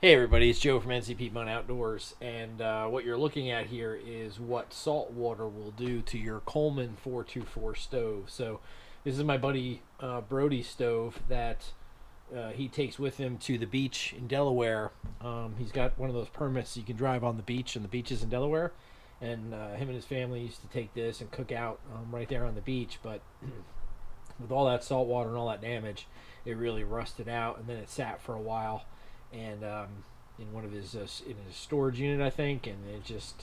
Hey everybody, it's Joe from NC Piedmont Outdoors, and what you're looking at here is what salt water will do to your Coleman 424 stove. So this is my buddy Brody's stove that he takes with him to the beach in Delaware. He's got one of those permits so you can drive on the beach and the beaches in Delaware, and him and his family used to take this and cook out right there on the beach, but with all that salt water and all that damage, it really rusted out, and then it sat for a while. And in one of his in his storage unit, I think, and it just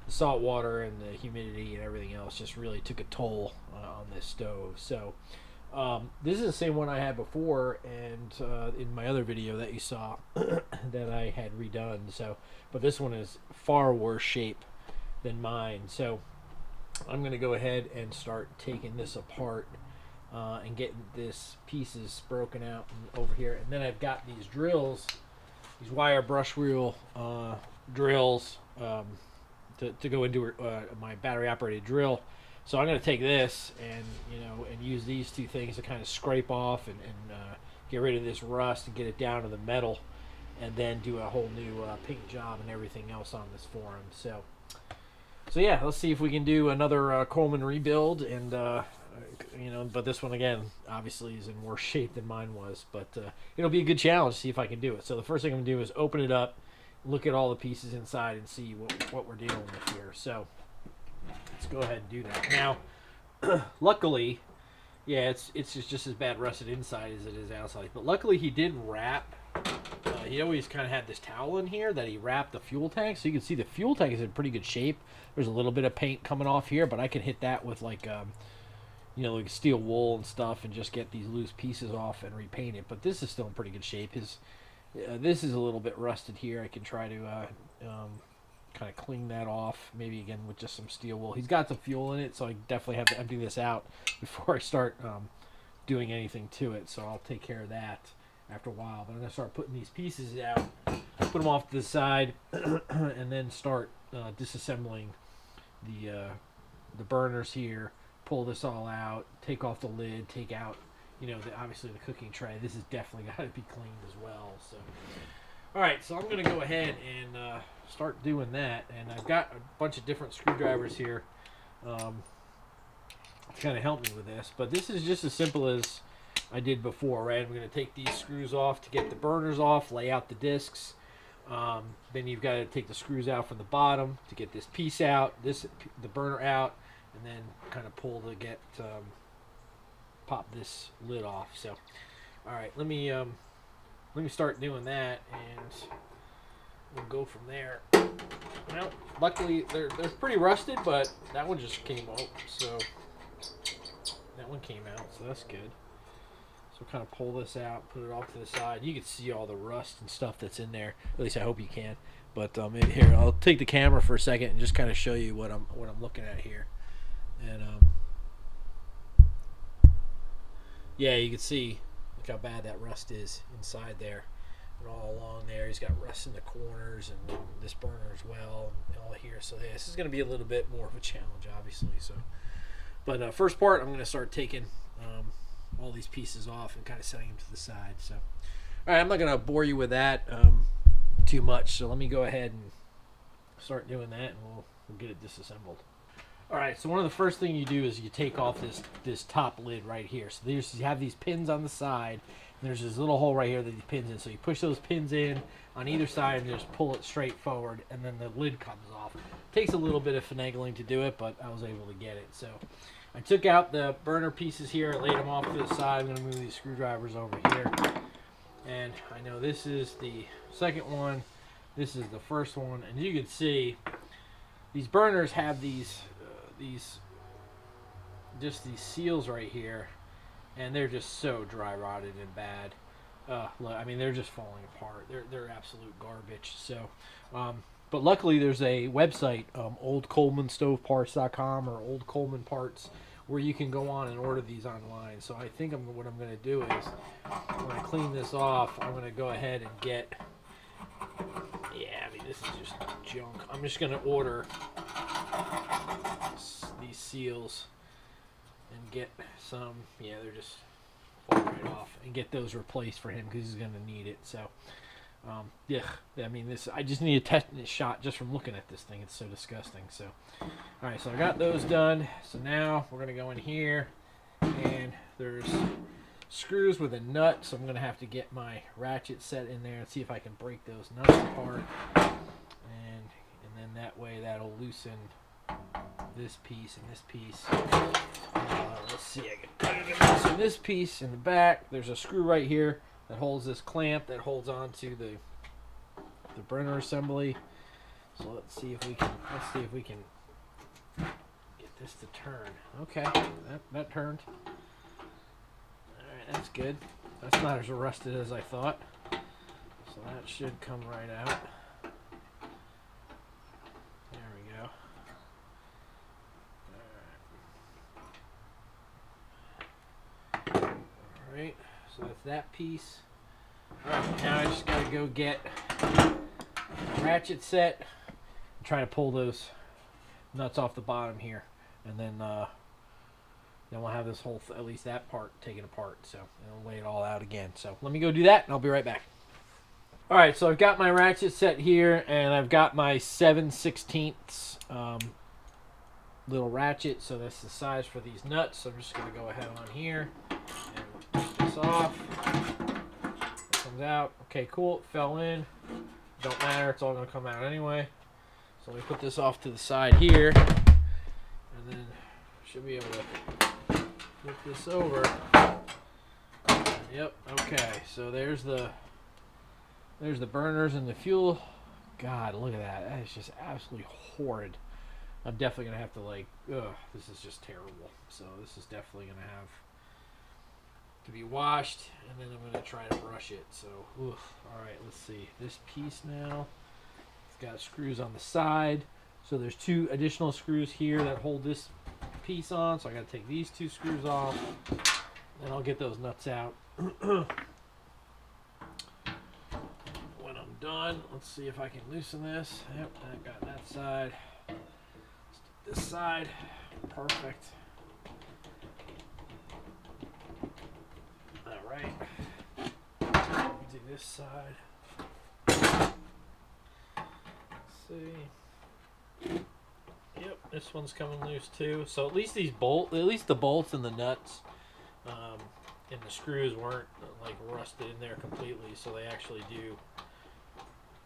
the salt water and the humidity and everything else just really took a toll on this stove. So this is the same one I had before, and in my other video that you saw that I had redone. So, but this one is far worse shape than mine. So I'm going to go ahead and start taking this apart and getting this pieces broken out and over here. And then I've got these drills, these wire brush wheel drills to go into my battery operated drill. So I'm going to take this and and use these two things to kind of scrape off and get rid of this rust and get it down to the metal, and then do a whole new paint job and everything else on this for him. So yeah, let's see if we can do another Coleman rebuild, and but this one again obviously is in worse shape than mine was, but it'll be a good challenge to see if I can do it. So the first thing I'm gonna do is open it up, look at all the pieces inside, and see what we're dealing with here. So let's go ahead and do that now. Luckily, yeah, it's just as bad rusted inside as it is outside, but luckily he did wrap. He always kind of had this towel in here that he wrapped the fuel tank, so you can see the fuel tank is in pretty good shape. There's a little bit of paint coming off here, but I can hit that with like like steel wool and stuff, and just get these loose pieces off and repaint it. But this is still in pretty good shape. This is a little bit rusted here. I can try to kind of clean that off, maybe again with just some steel wool. He's got some fuel in it, so I definitely have to empty this out before I start doing anything to it. So I'll take care of that after a while. But I'm gonna start putting these pieces out, put them off to the side, and then start disassembling the burners here. Pull this all out, take off the lid, take out obviously the cooking tray. This has definitely got to be cleaned as well. So all right, so I'm gonna go ahead and start doing that, and I've got a bunch of different screwdrivers here to kind of help me with this. But this is just as simple as I did before, right? I'm going to take these screws off to get the burners off, lay out the discs. Then you've got to take the screws out from the bottom to get this piece out, the burner out, and then kind of pull to get pop this lid off. So, all right, let me start doing that, and we'll go from there. Well, luckily they're pretty rusted, but that one just came out, so that one came out, so that's good. So kind of pull this out, put it off to the side. You can see all the rust and stuff that's in there. At least I hope you can. But here, I'll take the camera for a second and just kind of show you what I'm looking at here. And yeah, you can see look how bad that rust is inside there, and all along there. He's got rust in the corners, and this burner as well, and all here. So yeah, this is going to be a little bit more of a challenge, obviously. So, but first part, I'm going to start taking all these pieces off and kind of setting them to the side. So, all right, I'm not going to bore you with that too much. So let me go ahead and start doing that, and we'll get it disassembled. All right, so one of the first things you do is you take off this top lid right here. So you have these pins on the side, and there's this little hole right here that these pins in. So you push those pins in on either side and just pull it straight forward, and then the lid comes off. Takes a little bit of finagling to do it, but I was able to get it. So I took out the burner pieces here, laid them off to the side. I'm going to move these screwdrivers over here. And I know this is the second one. This is the first one. And you can see these burners have these seals right here, and they're just so dry rotted and bad. Look, I mean, they're just falling apart. They're absolute garbage. So but luckily there's a website, oldcolemanstoveparts.com or Old Coleman Parts, where you can go on and order these online. So I think what I'm going to do is when I clean this off, I'm going to go ahead and get, yeah, I mean, this is just junk. I'm just going to order these seals and get some, yeah, they're just fall right off, and get those replaced for him because he's going to need it. So Yeah, I mean this. I just need a tetanus shot just from looking at this thing. It's so disgusting. So, all right, so I got those done. So now we're gonna go in here, and there's screws with a nut. So I'm gonna have to get my ratchet set in there and see if I can break those nuts apart, and then that way that'll loosen this piece and this piece. Let's see, I can loosen this piece in the back. There's a screw right here that holds this clamp that holds on to the burner assembly. So let's see if we can get this to turn. Okay, that turned. Alright, that's good. That's not as rusted as I thought. So that should come right out. There we go. Alright, so that's that piece. Alright, now I just gotta go get a ratchet set and try to pull those nuts off the bottom here, and then we'll have this whole at least that part taken apart, so I'll lay it all out again. So let me go do that and I'll be right back. Alright, so I've got my ratchet set here, and I've got my 7/16 little ratchet, so that's the size for these nuts. So I'm just going to go ahead on here and push this off. It comes out. Okay, cool. It fell in. Don't matter. It's all going to come out anyway. So let me put this off to the side here, and then should be able to flip this over. Yep. Okay. So there's the burners and the fuel. God, look at that. That is just absolutely horrid. I'm definitely going to have to, like, this is just terrible. So this is definitely going to have to be washed, and then I'm going to try to brush it. So, alright, let's see. This piece now, it's got screws on the side. So there's 2 additional screws here that hold this piece on. So I got to take these 2 screws off, and I'll get those nuts out. When I'm done, let's see if I can loosen this. Yep, I got that side. This side, perfect. All right, do this side. Let's see. Yep, this one's coming loose too. So at least the bolts and the nuts and the screws weren't like rusted in there completely. So they actually do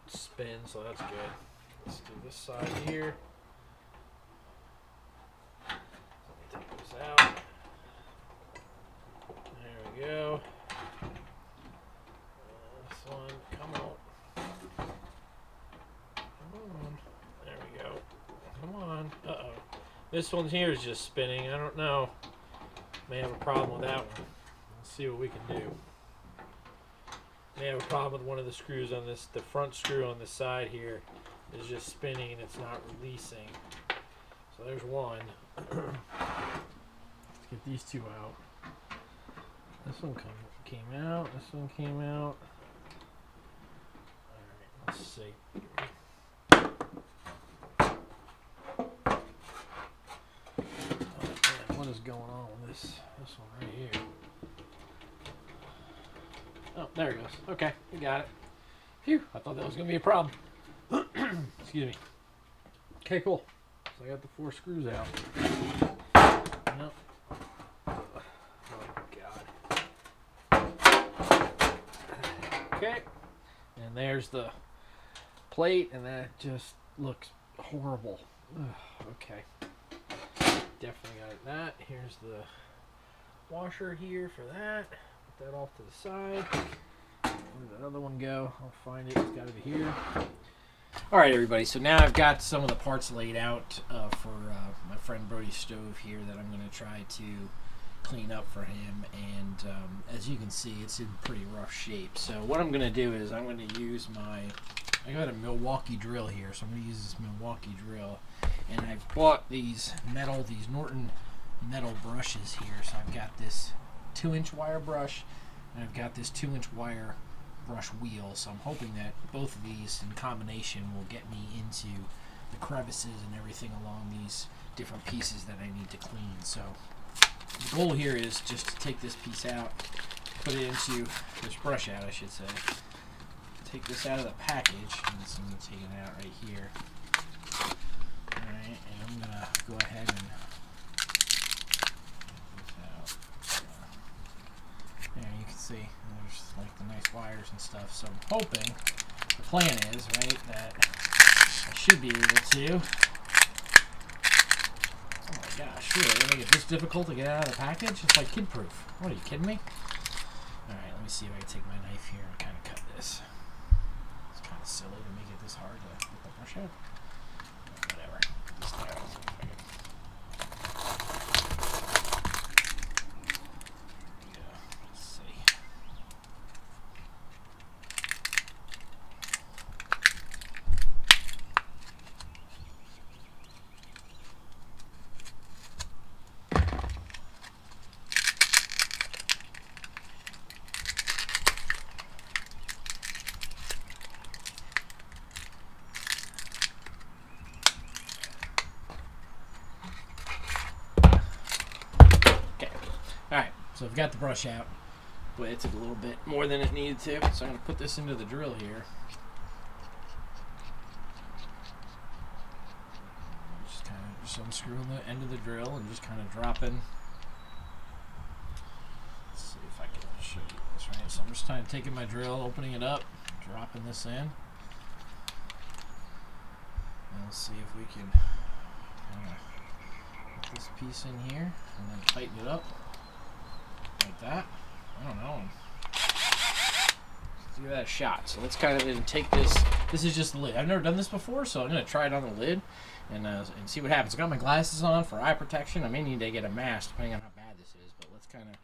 spin. So that's good. Let's do this side here. Take this out. There we go. This one, come on. Come on. There we go. Come on. Uh-oh. This one here is just spinning. I don't know. May have a problem with that one. Let's see what we can do. May have a problem with one of the screws on this. The front screw on the side here is just spinning and it's not releasing. So there's one. Let's get these 2 out. This one came out. This one came out. Alright, let's see. Oh, man, what is going on with this one right here? Oh, there it goes. Okay, we got it. Phew, I thought that was going to be a problem. Excuse me. Okay, cool. So I got the 4 screws out. Yep. Oh God. Okay. And there's the plate, and that just looks horrible. Okay. Definitely got that. Here's the washer here for that. Put that off to the side. Where did that other one go? I'll find it. It's got to be here. Alright everybody, so now I've got some of the parts laid out for my friend Brody's stove here that I'm going to try to clean up for him, and as you can see, it's in pretty rough shape. So what I'm going to do is I'm going to use I got a Milwaukee drill here, so I'm going to use this Milwaukee drill, and I've bought these Norton metal brushes here. So I've got this 2-inch wire brush, and I've got this 2-inch wire brush wheel, so I'm hoping that both of these in combination will get me into the crevices and everything along these different pieces that I need to clean. So the goal here is just to take this piece out, put it into this brush out, I should say, take this out of the package. I'm just going to take it out right here. Alright, and I'm going to go ahead and get this out. There, you can see there's like the nice wires and stuff. So I'm hoping, the plan is, right, that I should be able to. Oh my gosh, really? They're make it this difficult to get out of the package? It's like kid proof. What, are you kidding me? Alright, let me see if I can take my knife here and kind of cut this. It's kind of silly to make it this hard to get the brush out. Whatever. Just there. Let's see. Alright, so I've got the brush out, but it took a little bit more than it needed to, so I'm going to put this into the drill here. Just kind of just unscrewing the end of the drill and just kind of dropping. Let's see if I can show you this, right? So I'm just kind of taking my drill, opening it up, dropping this in. And let's see if we can put this piece in here and then tighten it up. Like that. I don't know. Let's give that a shot. So let's kind of take this. This is just the lid. I've never done this before, so I'm going to try it on the lid and see what happens. I got my glasses on for eye protection. I may need to get a mask depending on how bad this is, but let's kind of.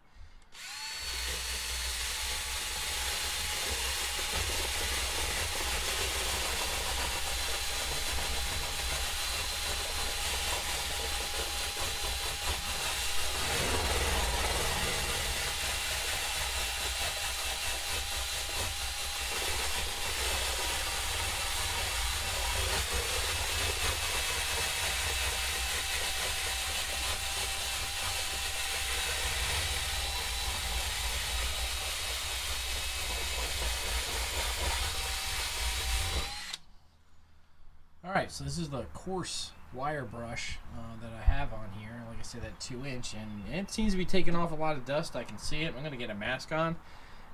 Alright, so this is the coarse wire brush that I have on here. Like I said, that 2-inch, and it seems to be taking off a lot of dust. I can see it. I'm going to get a mask on,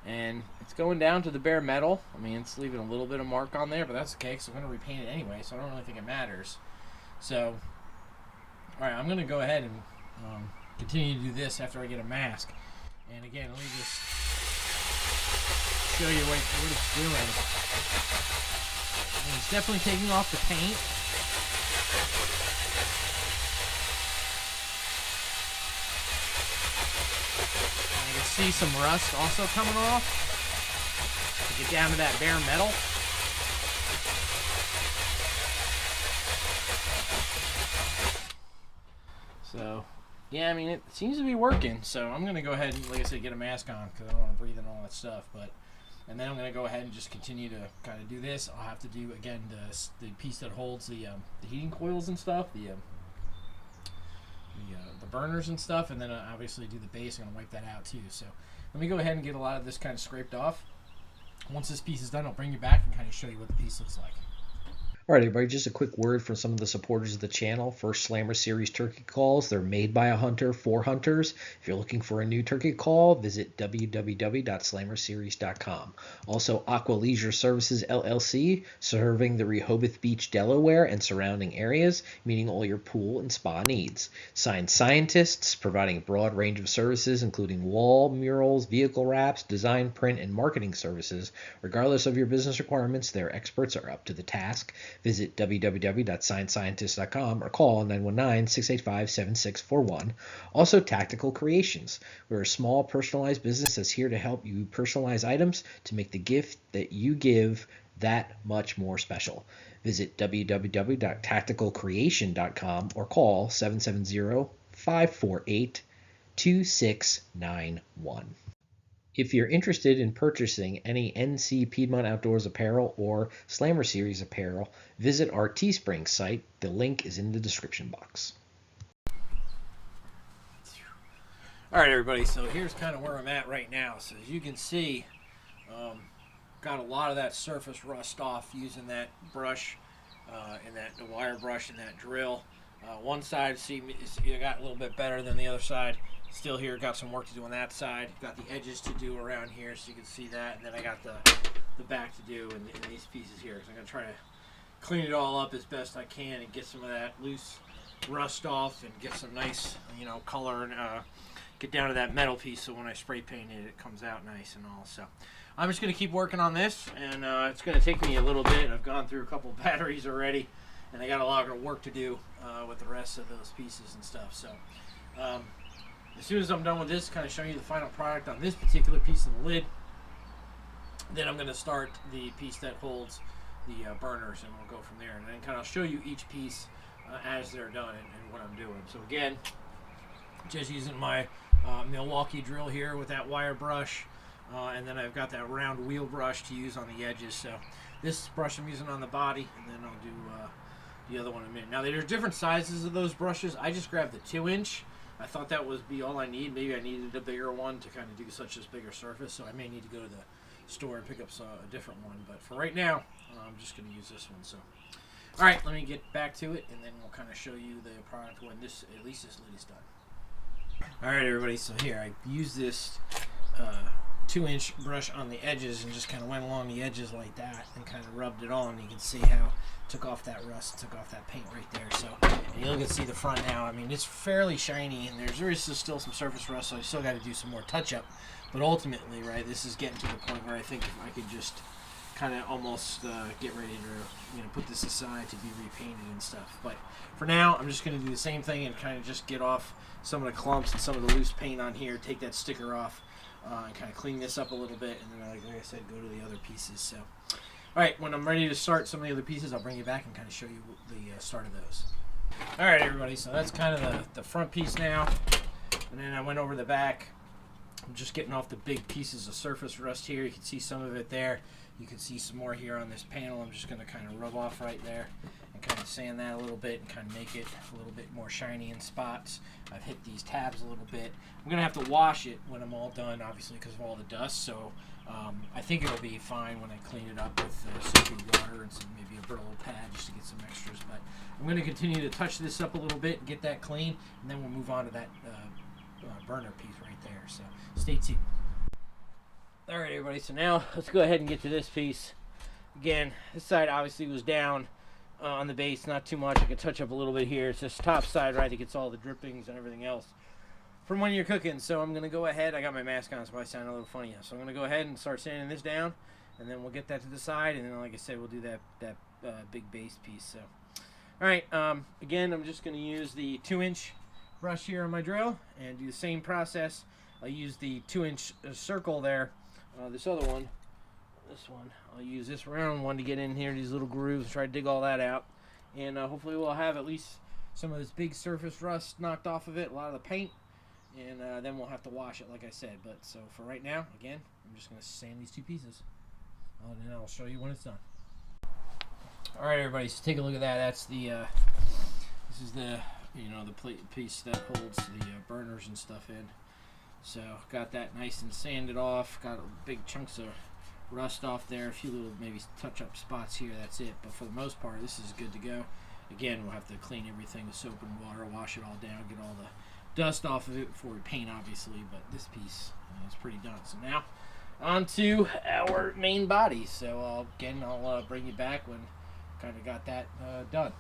and it's going down to the bare metal. I mean, it's leaving a little bit of mark on there, but that's okay, because I'm going to repaint it anyway, so I don't really think it matters. So, alright, I'm going to go ahead and continue to do this after I get a mask. And again, let me just show you what it's doing. And it's definitely taking off the paint. And you can see some rust also coming off. To get down to that bare metal. So, yeah, I mean, it seems to be working. So I'm going to go ahead and, like I said, get a mask on because I don't want to breathe in all that stuff. And then I'm going to go ahead and just continue to kind of do this. I'll have to do, again, the piece that holds the heating coils and stuff, the burners and stuff, and then obviously do the base. I'm going to wipe that out too. So let me go ahead and get a lot of this kind of scraped off. Once this piece is done, I'll bring you back and kind of show you what the piece looks like. All right, everybody, just a quick word from some of the supporters of the channel. First Slammer Series turkey calls. They're made by a hunter for hunters. If you're looking for a new turkey call, visit www.slammerseries.com. Also, Aqua Leisure Services, LLC, serving the Rehoboth Beach, Delaware, and surrounding areas, meeting all your pool and spa needs. Signed Scientists, providing a broad range of services, including wall, murals, vehicle wraps, design, print, and marketing services. Regardless of your business requirements, their experts are up to the task. Visit www.signscientist.com or call 919-685-7641. Also, Tactical Creations. We're a small, personalized business that's here to help you personalize items to make the gift that you give that much more special. Visit www.tacticalcreation.com or call 770-548-2691. If you're interested in purchasing any NC Piedmont Outdoors apparel or Slammer Series apparel, visit our Teespring site. The link is in the description box. All right, everybody, so here's kind of where I'm at right now. So as you can see, got a lot of that surface rust off using that brush and the wire brush and that drill. One side got a little bit better than the other side. Still here, got some work to do on that side. Got the edges to do around here, so you can see that. And then I got the back to do in these pieces here. So I'm gonna try to clean it all up as best I can and get some of that loose rust off and get some nice, color and get down to that metal piece. So when I spray paint it, it comes out nice and all. So I'm just gonna keep working on this, and it's gonna take me a little bit. I've gone through a couple batteries already, and I got a lot of work to do with the rest of those pieces and stuff. So as soon as I'm done with this, kind of showing you the final product on this particular piece of the lid, then I'm going to start the piece that holds the burners, and we'll go from there. And then kind of show you each piece as they're done and what I'm doing. So again, just using my Milwaukee drill here with that wire brush, and then I've got that round wheel brush to use on the edges. So this brush I'm using on the body, and then I'll do the other one in a minute. Now there's different sizes of those brushes. I just grabbed the 2-inch. I thought that would be all I need. Maybe I needed a bigger one to kind of do such a bigger surface, so I may need to go to the store and pick up a different one. But for right now, I'm just going to use this one. So, all right, let me get back to it, and then we'll kind of show you the product when at least this lid is done. All right, everybody. So here, I used this 2-inch brush on the edges and just kind of went along the edges like that and kind of rubbed it on. You can see how it took off that rust, took off that paint right there. So, and you'll get to see the front now. I mean, it's fairly shiny, and there is still some surface rust, so I still got to do some more touch-up. But ultimately, right, this is getting to the point where I think if I could just kind of almost get ready to, put this aside to be repainted and stuff. But for now, I'm just going to do the same thing and kind of just get off some of the clumps and some of the loose paint on here, take that sticker off, and kind of clean this up a little bit, and then, like I said, go to the other pieces. So, all right, when I'm ready to start some of the other pieces, I'll bring you back and kind of show you the start of those. All right, everybody, so that's kind of the front piece now, and then I went over the back. I'm just getting off the big pieces of surface rust here. You can see some of it there. You can see some more here on this panel. I'm just going to kind of rub off right there and kind of sand that a little bit and kind of make it a little bit more shiny in spots. I've hit these tabs a little bit. I'm going to have to wash it when I'm all done, obviously, because of all the dust. So I think it'll be fine when I clean it up with soapy water and maybe a Brillo pad just to get some extras. But I'm going to continue to touch this up a little bit and get that clean, and then we'll move on to that burner piece right there. So stay tuned. All right, everybody, so now let's go ahead and get to this piece. Again, this side obviously was down on the base, not too much. I could touch up a little bit here. It's this top side, right, that gets all the drippings and everything else from when you're cooking. So I'm going to go ahead. I got my mask on, so I sound a little funny. So I'm going to go ahead and start sanding this down, and then we'll get that to the side, and then, like I said, we'll do that big base piece. So, all right, again, I'm just going to use the 2-inch brush here on my drill and do the same process. I'll use the 2-inch circle there. This other one, I'll use this round one to get in here, these little grooves, try to dig all that out. And hopefully we'll have at least some of this big surface rust knocked off of it, a lot of the paint. And then we'll have to wash it, like I said. But so for right now, again, I'm just going to sand these two pieces. And then I'll show you when it's done. All right, everybody, so take a look at that. That's the, this is the, the piece that holds the burners and stuff in. So got that nice and sanded off. Got big chunks of rust off there. A few little maybe touch-up spots here. That's it. But for the most part, this is good to go. Again, we'll have to clean everything with soap and water, wash it all down, get all the dust off of it before we paint, obviously. But this piece is pretty done. So now on to our main body. So again, I'll bring you back when kind of got that done.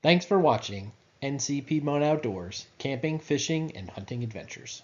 Thanks for watching NC Piedmont Outdoors, camping, fishing, and hunting adventures.